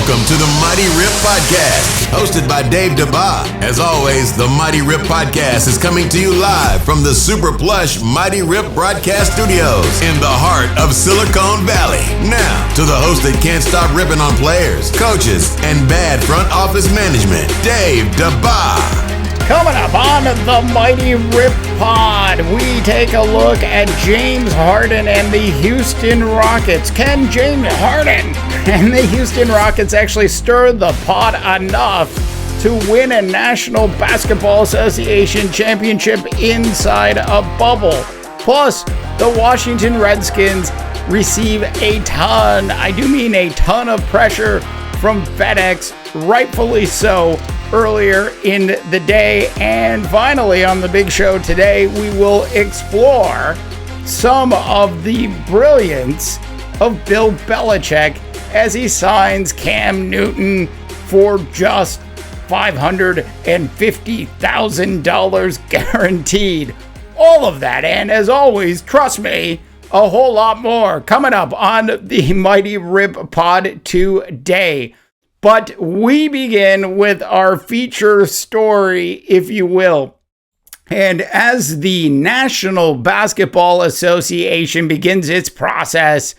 Welcome to the Mighty Rip Podcast, hosted by Dave DeBa. As always, the Mighty Rip Podcast is coming to you live from the super plush Mighty Rip Broadcast Studios in the heart of Silicon Valley. Now, to the host that can't stop ripping on players, coaches, and bad front office management, Dave DeBa. Coming up on the Mighty Rip Pod, we take a look at James Harden and the Houston Rockets. Can James Harden and the Houston Rockets actually stir the pot enough to win a National Basketball Association championship inside a bubble? Plus, the Washington Redskins receive a ton of pressure from FedEx, rightfully so, earlier in the day. And finally, on the big show today, we will explore some of the brilliance of Bill Belichick as he signs Cam Newton for just $550,000 guaranteed. All of that, and as always, trust me, a whole lot more coming up on the Mighty Rip Pod today. But we begin with our feature story, if you will. And as the National Basketball Association begins its process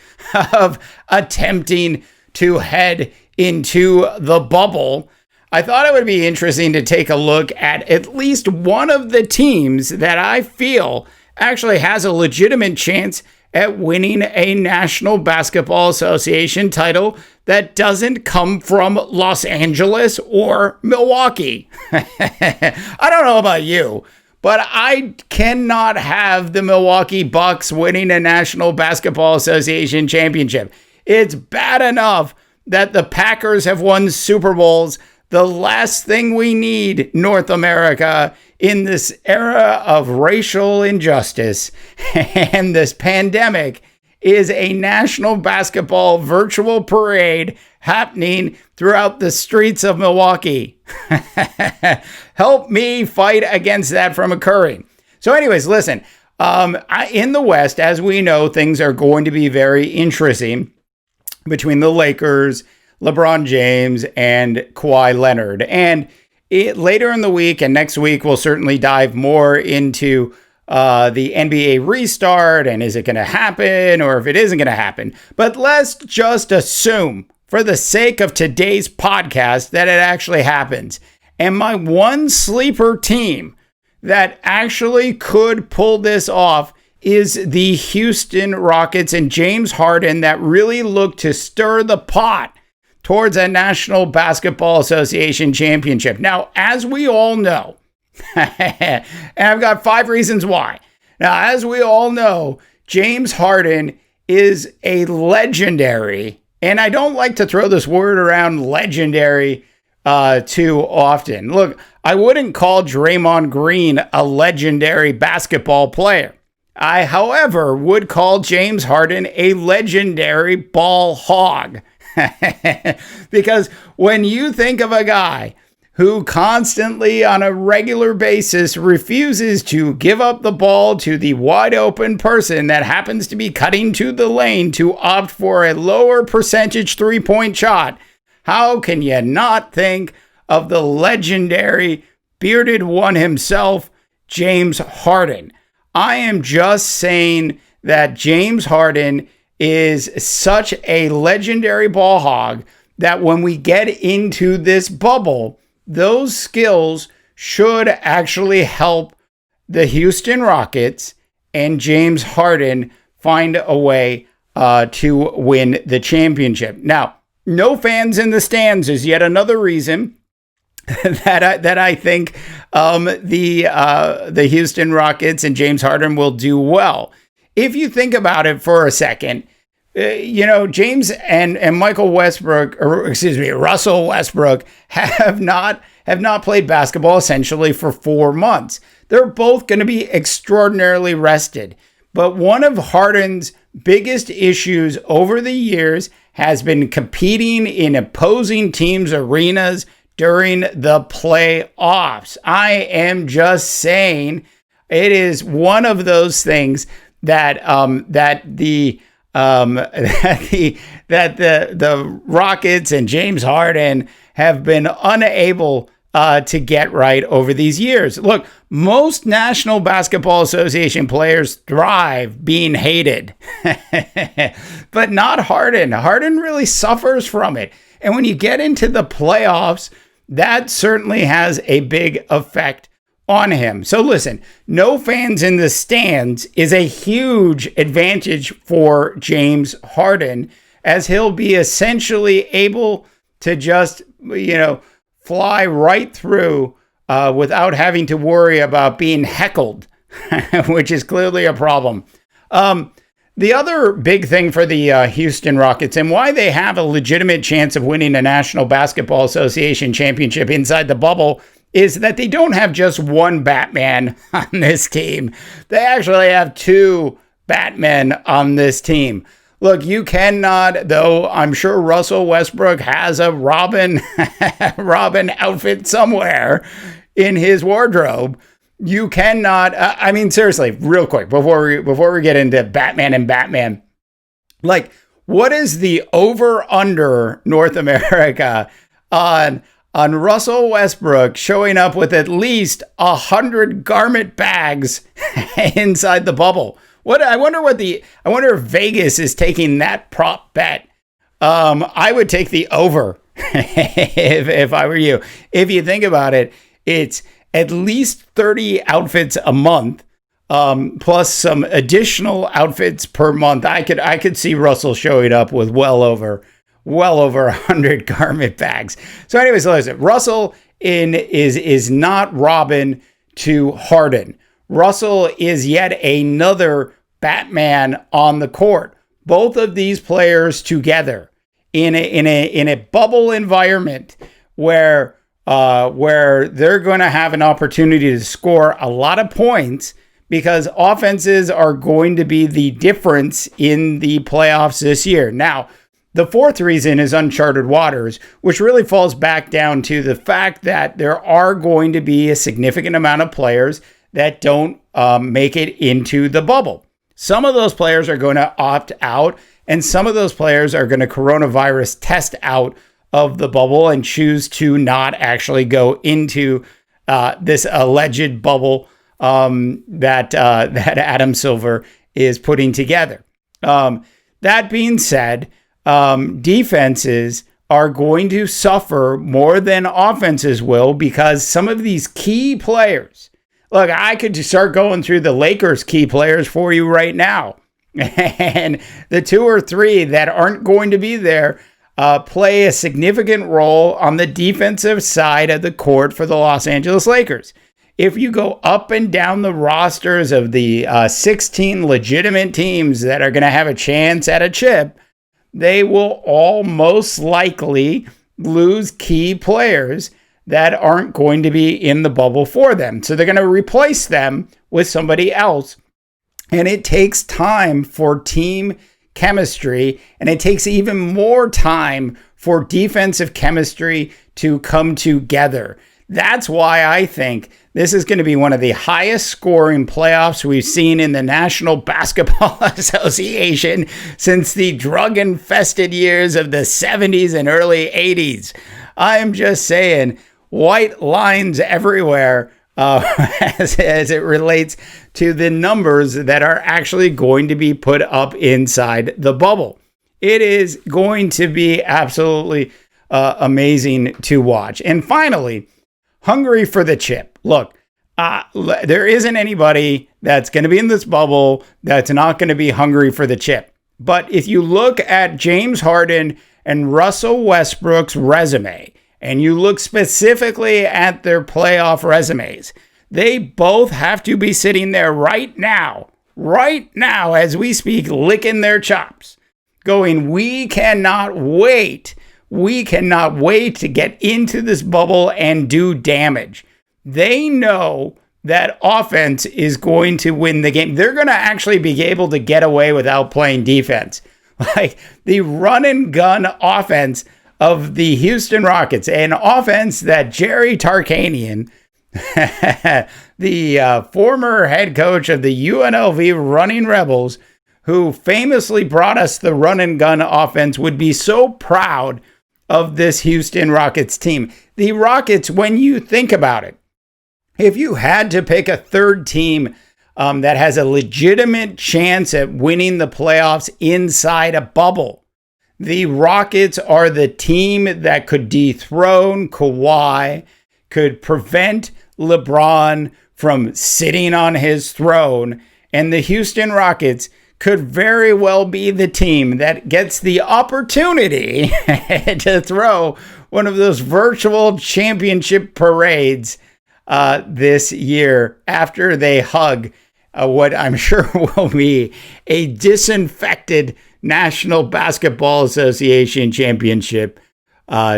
of attempting to head into the bubble, I thought it would be interesting to take a look at least one of the teams that I feel actually has a legitimate chance at winning a National Basketball Association title that doesn't come from Los Angeles or Milwaukee. I don't know about you, but I cannot have the Milwaukee Bucks winning a National Basketball Association championship. It's bad enough that the Packers have won Super Bowls. The last thing we need, North America, in this era of racial injustice and this pandemic, is a National Basketball virtual parade happening throughout the streets of Milwaukee. Help me fight against that from occurring. So anyways, listen, in the West, as we know, things are going to be very interesting between the Lakers, LeBron James, and Kawhi Leonard. And later in the week and next week, we'll certainly dive more into the NBA restart and is it going to happen or if it isn't going to happen. But let's just assume, for the sake of today's podcast, that it actually happens. And my one sleeper team that actually could pull this off is the Houston Rockets and James Harden, that really look to stir the pot towards a National Basketball Association championship. Now, as we all know, and I've got 5 reasons why. Now, as we all know, James Harden is a legendary, and I don't like to throw this word around legendary too often. Look, I wouldn't call Draymond Green a legendary basketball player. I, however, would call James Harden a legendary ball hog. Because when you think of a guy who constantly on a regular basis refuses to give up the ball to the wide open person that happens to be cutting to the lane to opt for a lower percentage 3-point shot, how can you not think of the legendary bearded one himself, James Harden? I am just saying that James Harden is such a legendary ball hog that when we get into this bubble, those skills should actually help the Houston Rockets and James Harden find a way to win the championship. Now, no fans in the stands is yet another reason that I think the Houston Rockets and James Harden will do well. If you think about it for a second, James and Russell Westbrook have not played basketball essentially for 4 months. They're both going to be extraordinarily rested. But one of Harden's biggest issues over the years has been competing in opposing teams' arenas during the playoffs. I am just saying it is one of those things that the that the Rockets and James Harden have been unable to get right over these years. Look, most National Basketball Association players thrive being hated, but not Harden. Harden really suffers from it. And when you get into the playoffs, that certainly has a big effect on him. So listen, no fans in the stands is a huge advantage for James Harden, as he'll be essentially able to just, fly right through without having to worry about being heckled, which is clearly a problem. The other big thing for the Houston Rockets and why they have a legitimate chance of winning a National Basketball Association championship inside the bubble is that they don't have just one Batman on this team. They actually have two Batmen on this team. Look, you cannot, though I'm sure Russell Westbrook has a Robin outfit somewhere in his wardrobe. You cannot, seriously, real quick, before we get into Batman and Batman, like, what is the over-under North America on Russell Westbrook showing up with at least 100 garment bags inside the bubble? I wonder if Vegas is taking that prop bet. I would take the over if I were you. If you think about it, it's at least 30 outfits a month, plus some additional outfits per month. I could see Russell showing up with well over 100 garment bags. So anyways, listen, Russell is not Robin to Harden. Russell is yet another Batman on the court. Both of these players together in a bubble environment where they're going to have an opportunity to score a lot of points, because offenses are going to be the difference in the playoffs this year. Now, the fourth reason is uncharted waters, which really falls back down to the fact that there are going to be a significant amount of players that don't make it into the bubble. Some of those players are going to opt out, and some of those players are going to coronavirus test out of the bubble and choose to not actually go into this alleged bubble that Adam Silver is putting together. That being said, defenses are going to suffer more than offenses will, because some of these key players, look, I could just start going through the Lakers' key players for you right now. And the two or three that aren't going to be there play a significant role on the defensive side of the court for the Los Angeles Lakers. If you go up and down the rosters of the 16 legitimate teams that are going to have a chance at a chip, they will all most likely lose key players that aren't going to be in the bubble for them. So they're going to replace them with somebody else. And it takes time for team chemistry, and it takes even more time for defensive chemistry to come together. That's why I think this is going to be one of the highest scoring playoffs we've seen in the National Basketball Association since the drug-infested years of the 70s and early 80s. I'm just saying, white lines everywhere as it relates to the numbers that are actually going to be put up inside the bubble. It is going to be absolutely amazing to watch. And finally, hungry for the chip. Look, there isn't anybody that's going to be in this bubble that's not going to be hungry for the chip. But if you look at James Harden and Russell Westbrook's resume, and you look specifically at their playoff resumes, they both have to be sitting there right now as we speak, licking their chops, going, we cannot wait to get into this bubble and do damage. They know that offense is going to win the game. They're going to actually be able to get away without playing defense. Like the run and gun offense of the Houston Rockets, an offense that Jerry Tarkanian, the former head coach of the UNLV Running Rebels, who famously brought us the run and gun offense, would be so proud of this Houston Rockets team. The Rockets, when you think about it, if you had to pick a third team that has a legitimate chance at winning the playoffs inside a bubble, the Rockets are the team that could dethrone Kawhi, could prevent LeBron from sitting on his throne, and the Houston Rockets could very well be the team that gets the opportunity to throw one of those virtual championship parades this year after they hug what I'm sure will be a disinfected National Basketball Association championship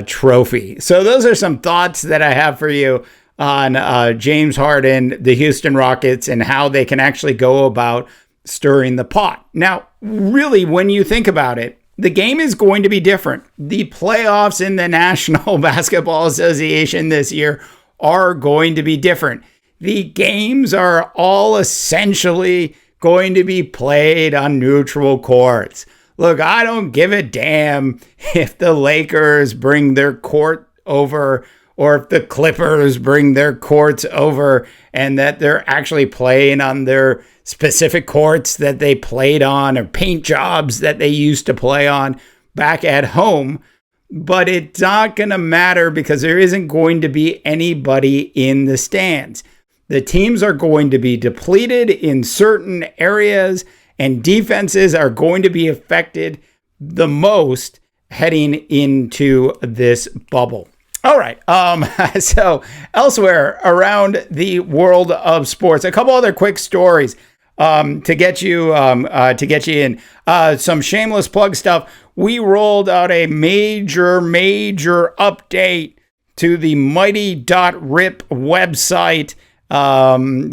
trophy. So those are some thoughts that I have for you on James Harden, the Houston Rockets, and how they can actually go about stirring the pot. Now, really, when you think about it, the game is going to be different. The playoffs in the National Basketball Association this year are going to be different. The games are all essentially going to be played on neutral courts. Look, I don't give a damn if the Lakers bring their court over or if the Clippers bring their courts over and that they're actually playing on their specific courts that they played on or paint jobs that they used to play on back at home. But it's not going to matter because there isn't going to be anybody in the stands. The teams are going to be depleted in certain areas, and defenses are going to be affected the most heading into this bubble. All right. So elsewhere around the world of sports, a couple other quick stories to get you in. Some shameless plug stuff. We rolled out a major update to the mighty.rip website.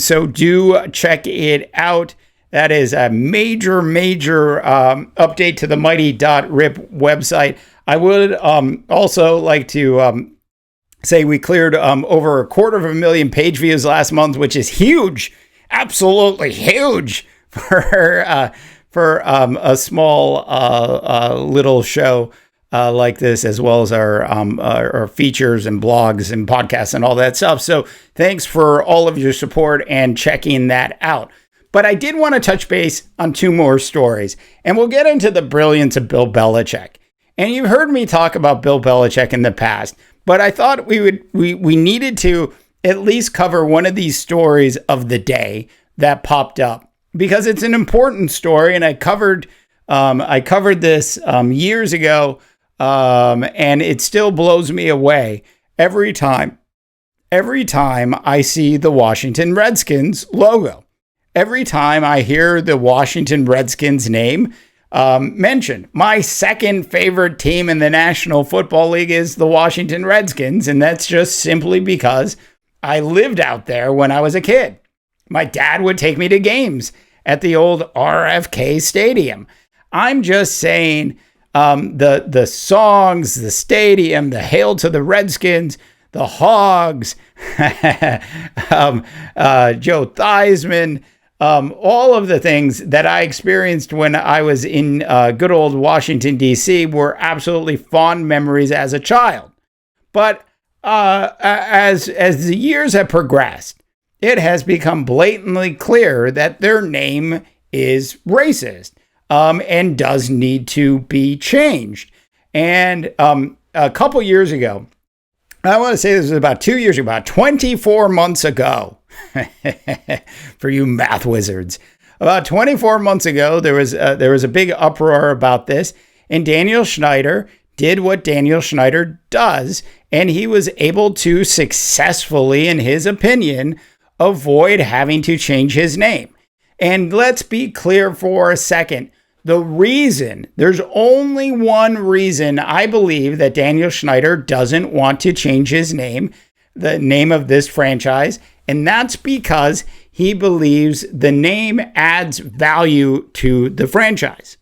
So do check it out. That is a major update to the mighty.rip website. I would also like to say we cleared over 250,000 page views last month, which is huge, absolutely huge for a small little show like this, as well as our features and blogs and podcasts and all that stuff. So thanks for all of your support and checking that out. But I did want to touch base on two more stories, and we'll get into the brilliance of Bill Belichick. And you've heard me talk about Bill Belichick in the past, but I thought we needed to at least cover one of these stories of the day that popped up because it's an important story, and I covered this years ago, and it still blows me away every time I see the Washington Redskins logo. Every time I hear the Washington Redskins name mentioned. My second favorite team in the National Football League is the Washington Redskins, and that's just simply because I lived out there when I was a kid. My dad would take me to games at the old RFK Stadium. I'm just saying the songs, the stadium, the Hail to the Redskins, the Hogs, Joe Theismann, all of the things that I experienced when I was in good old Washington, D.C. were absolutely fond memories as a child. But as the years have progressed, it has become blatantly clear that their name is racist and does need to be changed. And a couple years ago, I want to say this was about 2 years ago, about 24 months ago, for you math wizards. About 24 months ago, there was a big uproar about this, and Daniel Snyder did what Daniel Snyder does, and he was able to successfully, in his opinion, avoid having to change his name. And let's be clear for a second. There's only one reason I believe that Daniel Snyder doesn't want to change his name, the name of this franchise, and that's because he believes the name adds value to the franchise.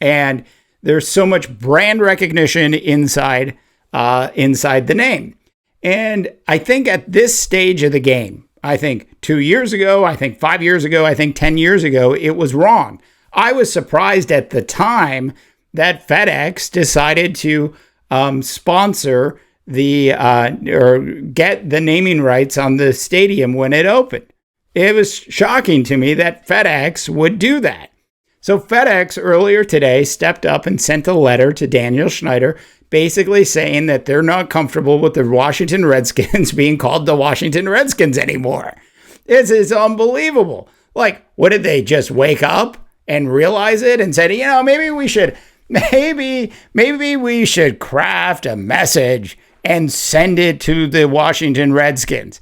And there's so much brand recognition inside the name. And I think at this stage of the game, I think 2 years ago, I think 5 years ago, I think 10 years ago, it was wrong. I was surprised at the time that FedEx decided to sponsor or get the naming rights on the stadium when it opened. It was shocking to me that FedEx would do that. So FedEx earlier today stepped up and sent a letter to Daniel Snyder basically saying that they're not comfortable with the Washington Redskins being called the Washington Redskins anymore. This is unbelievable. Like, what did they just wake up and realize it and said, maybe we should craft a message and send it to the Washington Redskins.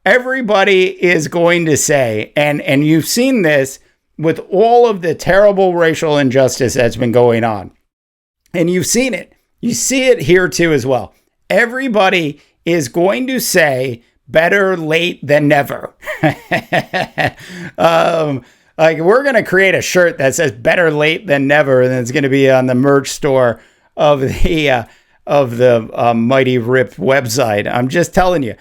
Everybody is going to say, and you've seen this with all of the terrible racial injustice that's been going on. And you've seen it. You see it here too as well. Everybody is going to say better late than never. Like, we're going to create a shirt that says better late than never, and it's going to be on the merch store of the Mighty Rip website. I'm just telling you,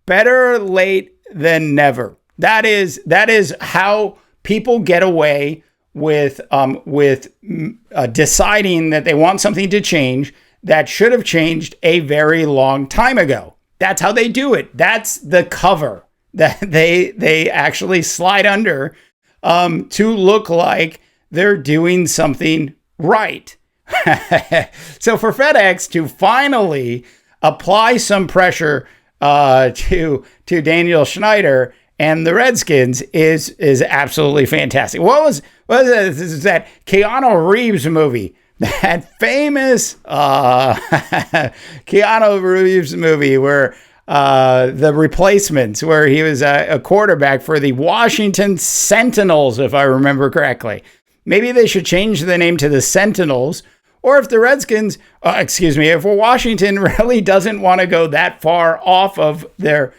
better late than never. That is how people get away with deciding that they want something to change that should have changed a very long time ago. That's how they do it. That's the cover that they actually slide under to look like they're doing something right. So for FedEx to finally apply some pressure to Daniel Snyder and the Redskins is absolutely fantastic. What was this? Is that Keanu Reeves movie? That famous Keanu Reeves movie where The Replacements, where he was a quarterback for the Washington Sentinels, if I remember correctly. Maybe they should change the name to the Sentinels. Or if the Redskins, if Washington really doesn't want to go that far off of their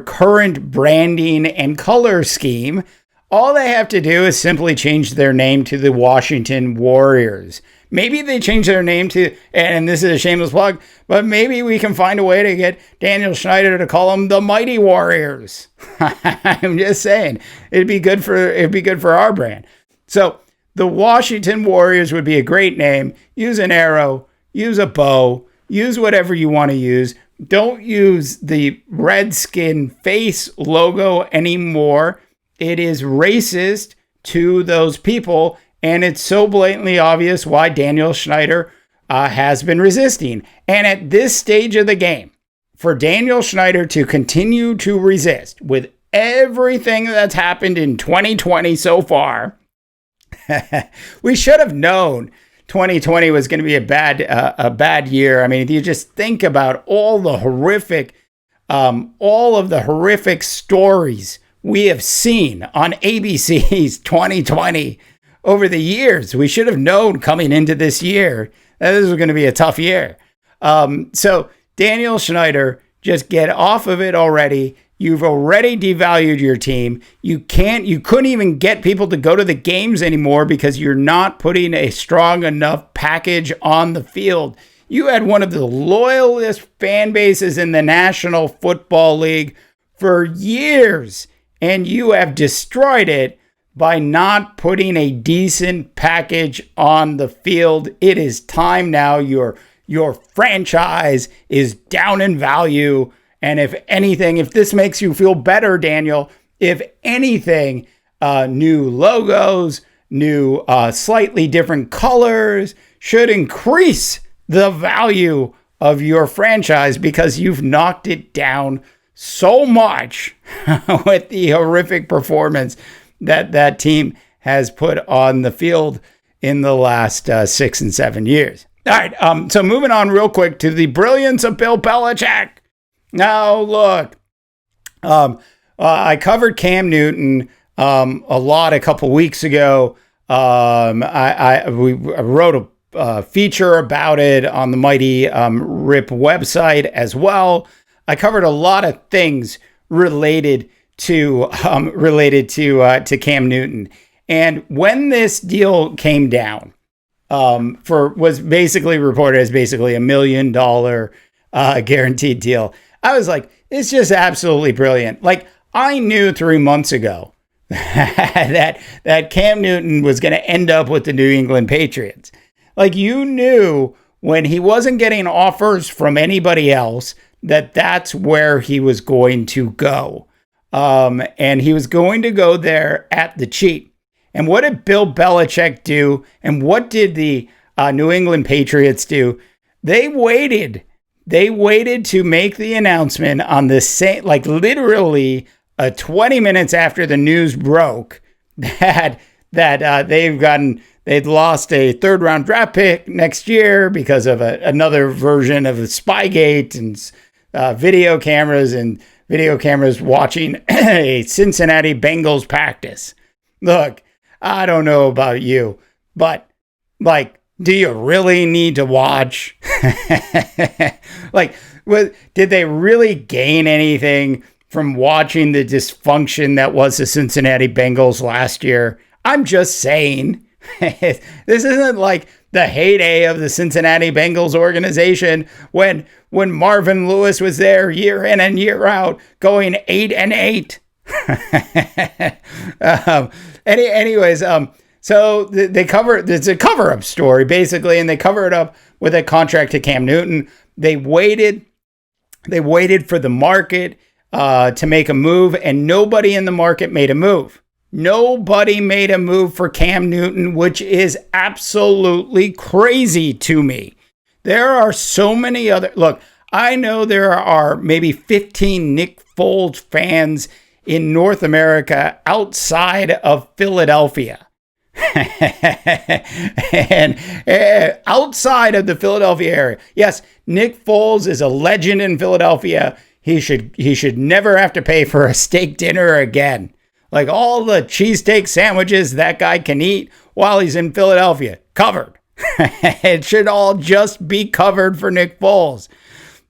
current branding and color scheme, all they have to do is simply change their name to the Washington Warriors. Maybe they change their name to, and this is a shameless plug, but maybe we can find a way to get Daniel Snyder to call them the Mighty Warriors. I'm just saying, it'd be good for our brand. So the Washington Warriors would be a great name. Use an arrow, use a bow, use whatever you want to use. Don't use the Redskin face logo anymore. It is racist to those people, and it's so blatantly obvious why Daniel Snyder has been resisting. And at this stage of the game, for Daniel Snyder to continue to resist with everything that's happened in 2020 so far, we should have known 2020 was going to be a bad year. I mean, if you just think about all of the horrific stories we have seen on ABC's 2020 over the years, we should have known coming into this year that this was going to be a tough year. So Daniel Snyder, just get off of it already. You've already devalued your team. You couldn't even get people to go to the games anymore because you're not putting a strong enough package on the field. You had one of the loyalist fan bases in the National Football League for years, and you have destroyed it by not putting a decent package on the field. It is time now. Your franchise is down in value. And if anything, if this makes you feel better, Daniel, if anything, new logos, new slightly different colors should increase the value of your franchise because you've knocked it down so much with the horrific performance that team has put on the field in the last 6 and 7 years. All right, so moving on real quick to the brilliance of Bill Belichick. Now, look, I covered Cam Newton a lot a couple weeks ago. I wrote a feature about it on the Mighty Rip website as well. I covered a lot of things related to Cam Newton. And when this deal came down, was basically reported as basically $1 million guaranteed deal, I was like, it's just absolutely brilliant. Like, I knew 3 months ago that Cam Newton was going to end up with the New England Patriots. Like, you knew when he wasn't getting offers from anybody else that that's where he was going to go. And he was going to go there at the cheap. And what did Bill Belichick do? And what did the New England Patriots do? They waited. They waited to make the announcement on the same, like literally 20 minutes after the news broke that they'd lost a third round draft pick next year because of another version of Spygate and video cameras watching a Cincinnati Bengals practice. Look, I don't know about you, but like, do you really need to watch? Like, did they really gain anything from watching the dysfunction that was the Cincinnati Bengals last year? I'm just saying, this isn't like the heyday of the Cincinnati Bengals organization when Marvin Lewis was there year in and year out going 8-8. So they it's a cover-up story, basically, and they cover it up with a contract to Cam Newton. They waited for the market to make a move, and nobody in the market made a move. Nobody made a move for Cam Newton, which is absolutely crazy to me. There are so many other... Look, I know there are maybe 15 Nick Foles fans in North America outside of Philadelphia. And outside of the Philadelphia area, yes, Nick Foles is a legend in Philadelphia. He should never have to pay for a steak dinner again. Like, all the cheesesteak sandwiches that guy can eat while he's in Philadelphia, covered. It should all just be covered for Nick Foles.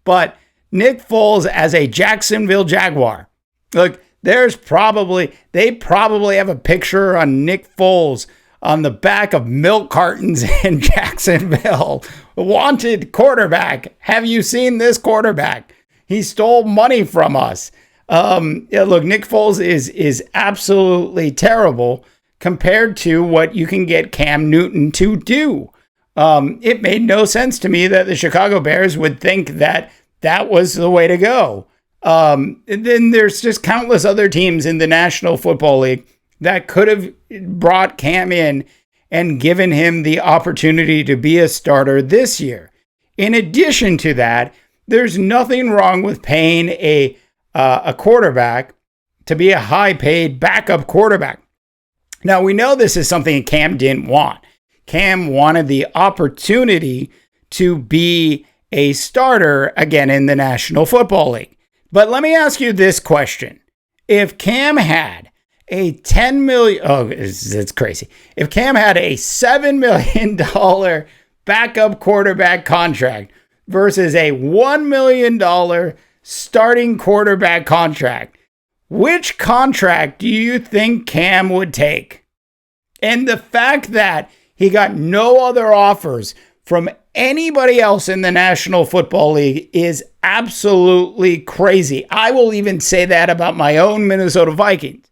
But Nick Foles as a Jacksonville Jaguar, look, they probably have a picture on Nick Foles on the back of milk cartons in Jacksonville. Wanted quarterback. Have you seen this quarterback? He stole money from us. Look, Nick Foles is absolutely terrible compared to what you can get Cam Newton to do. It made no sense to me that the Chicago Bears would think that was the way to go. And then there's just countless other teams in the National Football League that could have brought Cam in and given him the opportunity to be a starter this year. In addition to that, there's nothing wrong with paying a quarterback to be a high-paid backup quarterback. Now, we know this is something Cam didn't want. Cam wanted the opportunity to be a starter again in the National Football League. But let me ask you this question. If Cam had a $10 million... Oh, it's crazy. If Cam had a $7 million backup quarterback contract versus a $1 million starting quarterback contract, which contract do you think Cam would take? And the fact that he got no other offers from anybody else in the National Football League is absolutely crazy. I will even say that about my own Minnesota Vikings.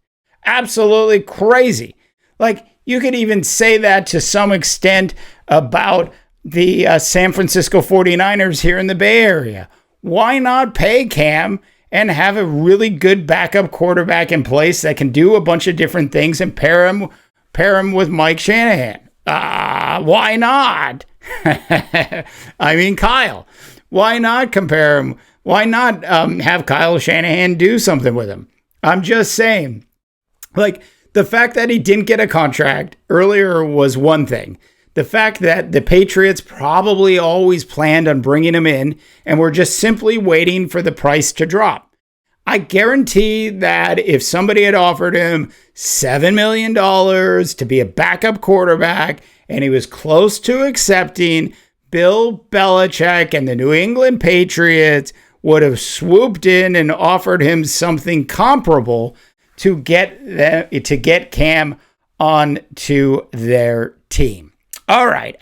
Absolutely crazy. Like, you could even say that to some extent about the San Francisco 49ers here in the Bay Area. Why not pay Cam and have a really good backup quarterback in place that can do a bunch of different things and pair him with Mike Shanahan? Why not? I mean, Kyle. Why not compare him? Why not have Kyle Shanahan do something with him? I'm just saying. Like, the fact that he didn't get a contract earlier was one thing. The fact that the Patriots probably always planned on bringing him in and were just simply waiting for the price to drop. I guarantee that if somebody had offered him $7 million to be a backup quarterback and he was close to accepting, Bill Belichick and the New England Patriots would have swooped in and offered him something comparable to get Cam onto their team. All right.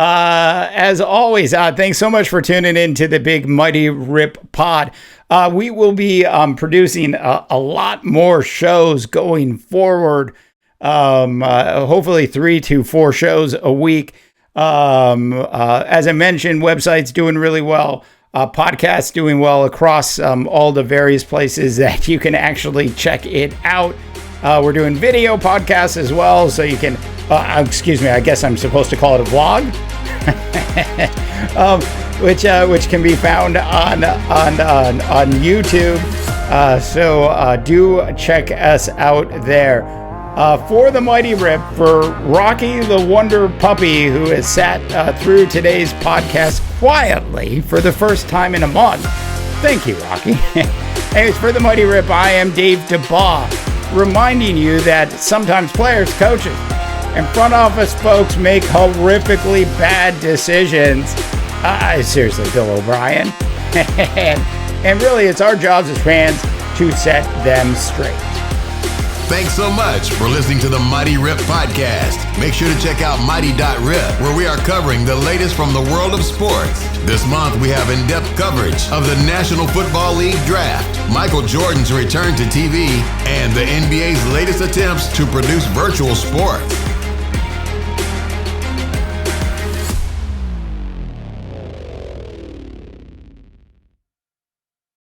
As always, thanks so much for tuning in to the Big Mighty Rip Pod. We will be producing a lot more shows going forward. Hopefully 3 to 4 shows a week. As I mentioned, website's doing really well. Podcast's doing well across all the various places that you can actually check it out. We're doing video podcasts as well, so you can, excuse me, I guess I'm supposed to call it a vlog, which can be found on YouTube. So do check us out there. For the Mighty Rip, for Rocky the Wonder Puppy, who has sat through today's podcast quietly for the first time in a month. Thank you, Rocky. Anyways, for the Mighty Rip, I am Dave DeBaugh, reminding you that sometimes players, coaches, and front office folks make horrifically bad decisions. Seriously, Bill O'Brien. And really, it's our jobs as fans to set them straight. Thanks so much for listening to the Mighty Rip Podcast. Make sure to check out Mighty.Rip, where we are covering the latest from the world of sports. This month, we have in-depth coverage of the National Football League draft, Michael Jordan's return to TV, and the NBA's latest attempts to produce virtual sports.